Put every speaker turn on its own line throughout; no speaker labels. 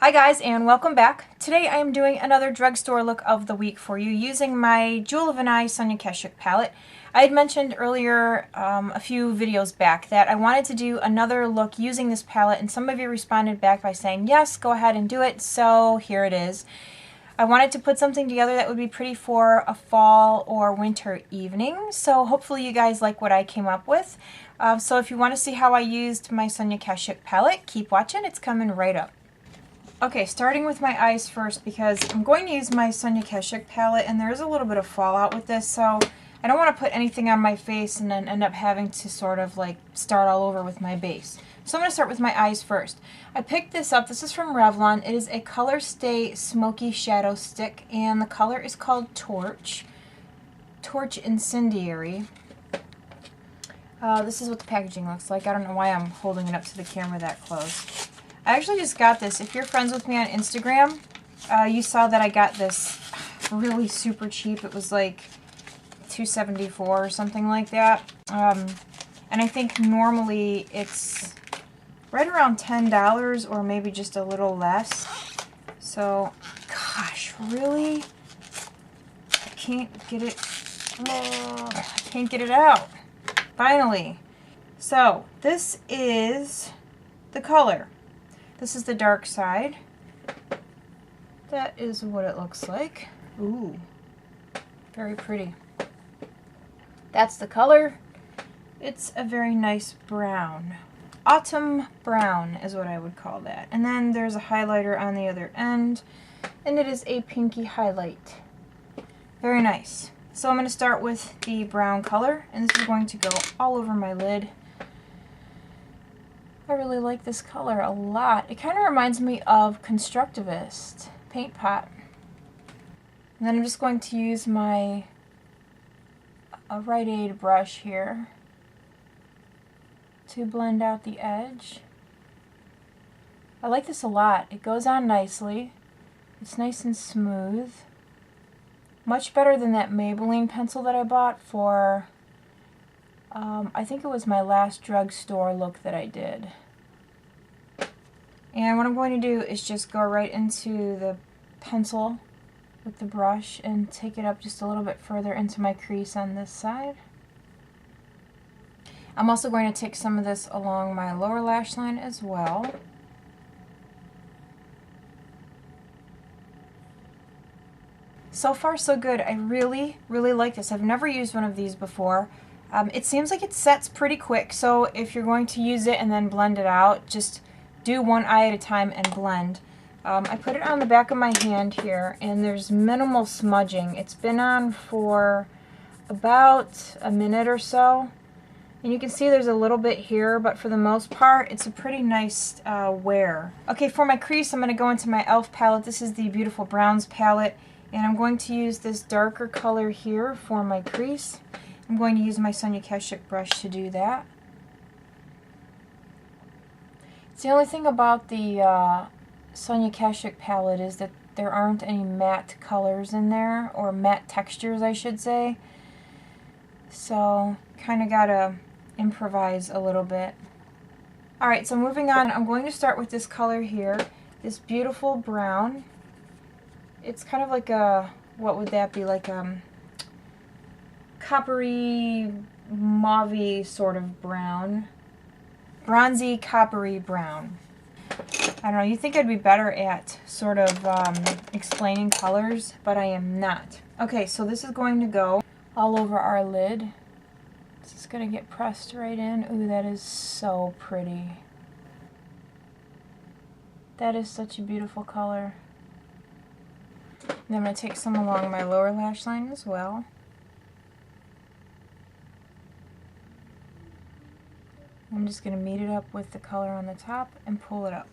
Hi guys, and welcome back. Today I am doing another drugstore look of the week for you using my Jewel of an Eye Sonya Kashuk palette. I had mentioned earlier a few videos back that I wanted to do another look using this palette, and some of you responded back by saying yes, go ahead and do it, so here it is. I wanted to put something together that would be pretty for a fall or winter evening, so hopefully you guys like what I came up with. So if you want to see how I used my Sonya Kashuk palette, keep watching, it's coming right up. Okay, starting with my eyes first because I'm going to use my Sonya Kashuk palette, and there is a little bit of fallout with this, so I don't want to put anything on my face and then end up having to sort of like start all over with my base. So I'm going to start with my eyes first. I picked this up. This is from Revlon. It is a Color Stay Smoky Shadow Stick, and the color is called Torch Incendiaire. This is what the packaging looks like. I don't know why I'm holding it up to the camera that close. I actually just got this. If you're friends with me on Instagram, you saw that I got this really super cheap. It was like $2.74 or something like that. And I think normally it's right around $10 or maybe just a little less. So, gosh, really? I can't get it. I can't get it out. Finally. So, this is the color. This is the dark side. That is what it looks like. Ooh, very pretty. That's the color. It's a very nice brown. Autumn brown is what I would call that. And then there's a highlighter on the other end, and it is a pinky highlight. Very nice. So I'm going to start with the brown color, and this is going to go all over my lid. I really like this color a lot. It kind of reminds me of Constructivist paint pot. And then I'm just going to use my Rite Aid brush here to blend out the edge. I like this a lot. It goes on nicely. It's nice and smooth. Much better than that Maybelline pencil that I bought for I think it was my last drugstore look that I did. And what I'm going to do is just go right into the pencil with the brush and take it up just a little bit further into my crease on this side. I'm also going to take some of this along my lower lash line as well. So far so good. I really like this. I've never used one of these before. It seems like it sets pretty quick, so if you're going to use it and then blend it out, just do one eye at a time and blend. I put it on the back of my hand here, and there's minimal smudging. It's been on for about a minute or so, and you can see there's a little bit here, but for the most part, it's a pretty nice wear. Okay, for my crease, I'm going to go into my e.l.f. palette. This is the Beautiful Browns palette, and I'm going to use this darker color here for my crease. I'm going to use my Sonya Kashuk brush to do that. The only thing about the Sonya Kashuk palette is that there aren't any matte colors in there, or matte textures I should say. So kind of gotta improvise a little bit. Alright, so moving on, I'm going to start with this color here, this beautiful brown. It's kind of like a, what would that be, like coppery, mauvey sort of brown. Bronzy, coppery brown. I don't know, you think I'd be better at sort of explaining colors, but I am not. Okay, so this is going to go all over our lid. This is going to get pressed right in. Ooh, that is so pretty. That is such a beautiful color. And I'm going to take some along my lower lash line as well. I'm just going to meet it up with the color on the top and pull it up.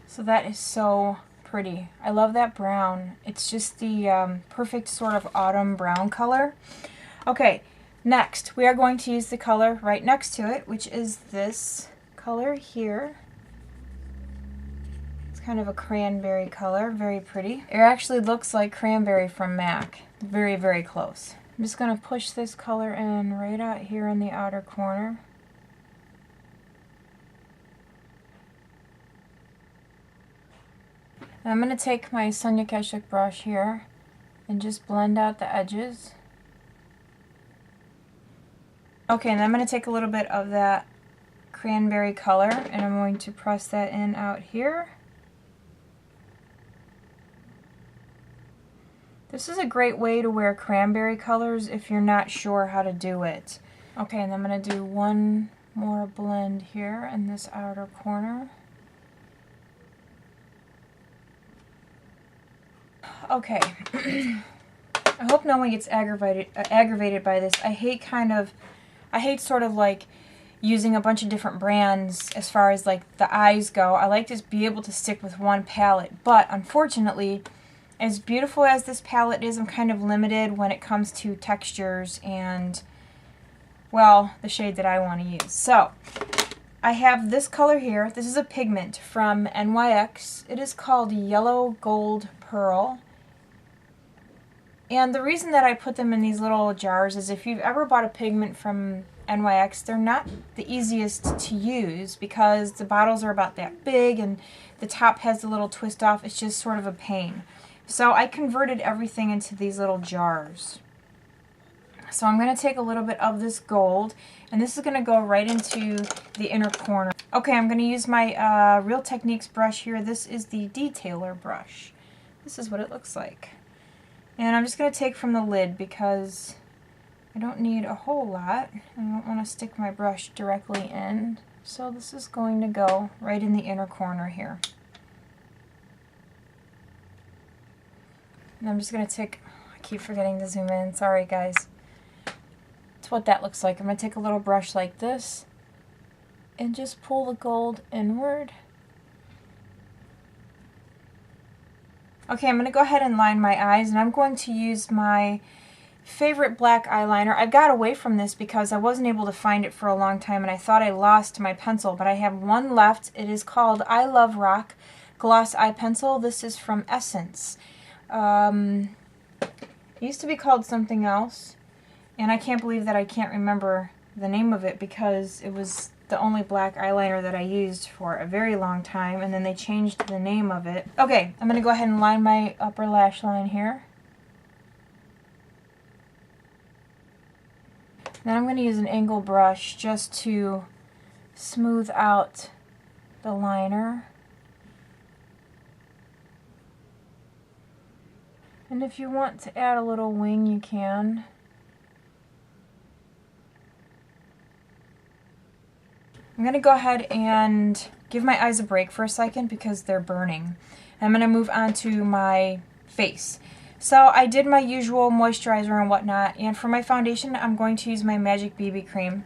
So that is so pretty. I love that brown. It's just the perfect sort of autumn brown color. Okay, next we are going to use the color right next to it, which is this color here. It's kind of a cranberry color, very pretty. It actually looks like cranberry from MAC. Very close. I'm just going to push this color in right out here in the outer corner. And I'm going to take my Sonya Kashuk brush here and just blend out the edges. Okay, and I'm going to take a little bit of that cranberry color and I'm going to press that in out here. This is a great way to wear cranberry colors if you're not sure how to do it. Okay, and I'm going to do one more blend here in this outer corner. Okay. I hope no one gets aggravated by this. I hate sort of like using a bunch of different brands as far as like the eyes go. I like to be able to stick with one palette, but unfortunately, as beautiful as this palette is, I'm kind of limited when it comes to textures and, well, the shade that I want to use. So, I have this color here. This is a pigment from NYX. It is called Yellow Gold Pearl. And the reason that I put them in these little jars is if you've ever bought a pigment from NYX, they're not the easiest to use because the bottles are about that big and the top has a little twist off. It's just sort of a pain. So I converted everything into these little jars. So I'm going to take a little bit of this gold, and this is going to go right into the inner corner. Okay, I'm going to use my Real Techniques brush here. This is the Detailer brush. This is what it looks like. And I'm just going to take from the lid because I don't need a whole lot. I don't want to stick my brush directly in. So this is going to go right in the inner corner here. And I'm just going to take, I keep forgetting to zoom in, sorry guys. That's what that looks like. I'm going to take a little brush like this and just pull the gold inward. Okay, I'm going to go ahead and line my eyes, and I'm going to use my favorite black eyeliner. I got away from this because I wasn't able to find it for a long time and I thought I lost my pencil, but I have one left. It is called I Love Rock Gloss Eye Pencil. This is from Essence. It used to be called something else, and I can't believe that I can't remember the name of it because it was the only black eyeliner that I used for a very long time, and then they changed the name of it. Okay, I'm going to go ahead and line my upper lash line here. Then I'm going to use an angle brush just to smooth out the liner. And if you want to add a little wing, you can. I'm going to go ahead and give my eyes a break for a second because they're burning. I'm going to move on to my face. So I did my usual moisturizer and whatnot, and for my foundation I'm going to use my Magic BB Cream.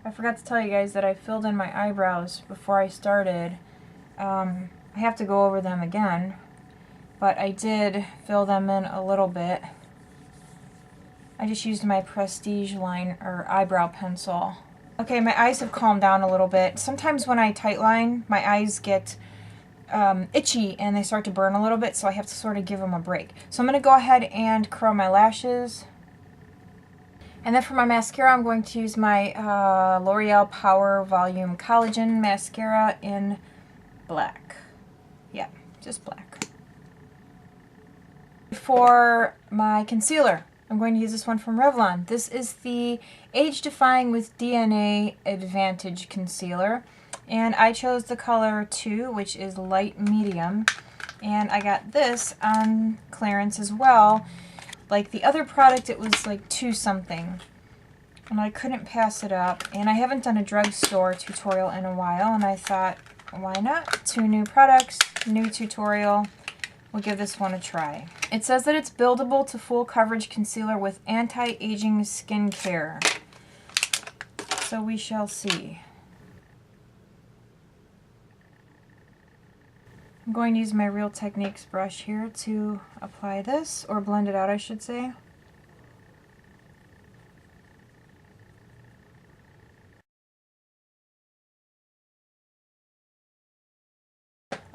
I forgot to tell you guys that I filled in my eyebrows before I started. I have to go over them again, but I did fill them in a little bit. I just used my Prestige eyebrow pencil. Okay, my eyes have calmed down a little bit. Sometimes when I tightline, my eyes get itchy and they start to burn a little bit, so I have to sort of give them a break. So I'm going to go ahead and curl my lashes. And then for my mascara, I'm going to use my Loreal Power Volume Collagen Mascara in black. Yeah, just black. For my concealer, I'm going to use this one from Revlon. This is the Age Defying with DNA Advantage Concealer. And I chose the color 2, which is light medium. And I got this on clearance as well. Like the other product, it was like 2 something. And I couldn't pass it up. And I haven't done a drugstore tutorial in a while. And I thought, why not? 2 new products, new tutorial. We'll give this one a try. It says that it's buildable to full coverage concealer with anti-aging skincare. So we shall see. I'm going to use my Real Techniques brush here to apply this, or blend it out I should say.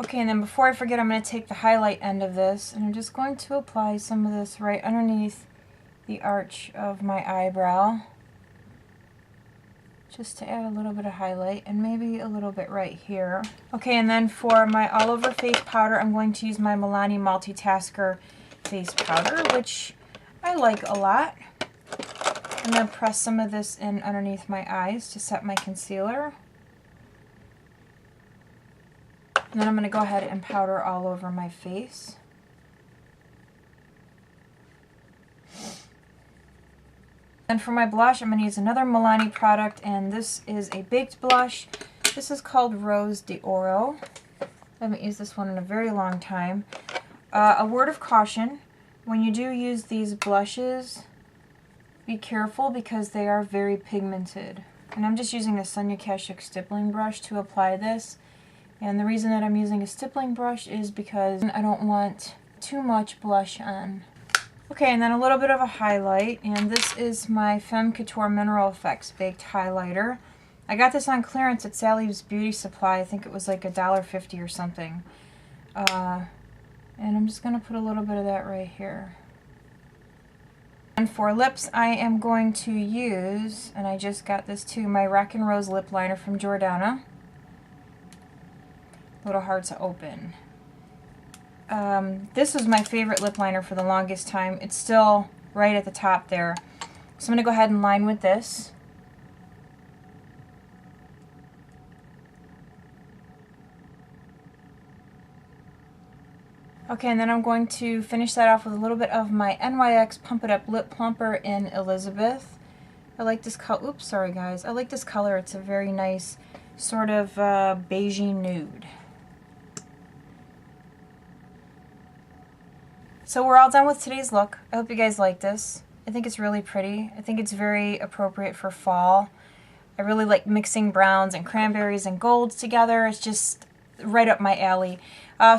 Okay, and then before I forget, I'm going to take the highlight end of this, and I'm just going to apply some of this right underneath the arch of my eyebrow. just to add a little bit of highlight and maybe a little bit right here. Okay, and then for my all over face powder, I'm going to use my Milani Multitasker face powder, which I like a lot. I'm going to press some of this in underneath my eyes to set my concealer. And then I'm going to go ahead and powder all over my face. And for my blush, I'm going to use another Milani product, and this is a baked blush. This is called Rose D'oro. I haven't used this one in a very long time. A word of caution, when you do use these blushes, be careful because they are very pigmented. And I'm just using a Sonya Kashuk stippling brush to apply this. And the reason that I'm using a stippling brush is because I don't want too much blush on. Okay, and then a little bit of a highlight, and this is my Femme Coutour Mineral Effects Baked Highlighter. I got this on clearance at Sally's Beauty Supply. I think it was like $1.50 or something. And I'm just going to put a little bit of that right here. And for lips, I am going to use, and I just got this too, my Rockin Rose lip liner from Jordana. A little hard to open. This was my favorite lip liner for the longest time. It's still right at the top there. So I'm going to go ahead and line with this. Okay, and then I'm going to finish that off with a little bit of my NYX Pump It Up Lip Plumper in Elizabeth. I like this color. Oops, sorry guys. I like this color. It's a very nice sort of beigey nude. So we're all done with today's look. I hope you guys like this. I think it's really pretty. I think it's very appropriate for fall. I really like mixing browns and cranberries and golds together. It's just right up my alley.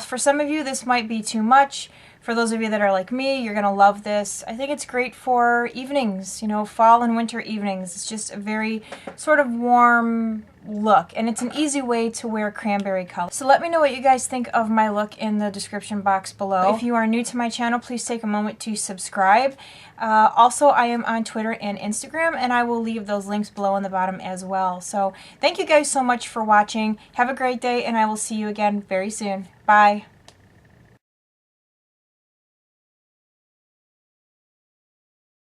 For some of you, this might be too much. For those of you that are like me, you're going to love this. I think it's great for evenings, you know, fall and winter evenings. It's just a very sort of warm look, and it's an easy way to wear cranberry color. So let me know what you guys think of my look in the description box below. If you are new to my channel, please take a moment to subscribe. Also, I am on Twitter and Instagram, and I will leave those links below in the bottom as well. So thank you guys so much for watching. Have a great day, and I will see you again very soon. Bye.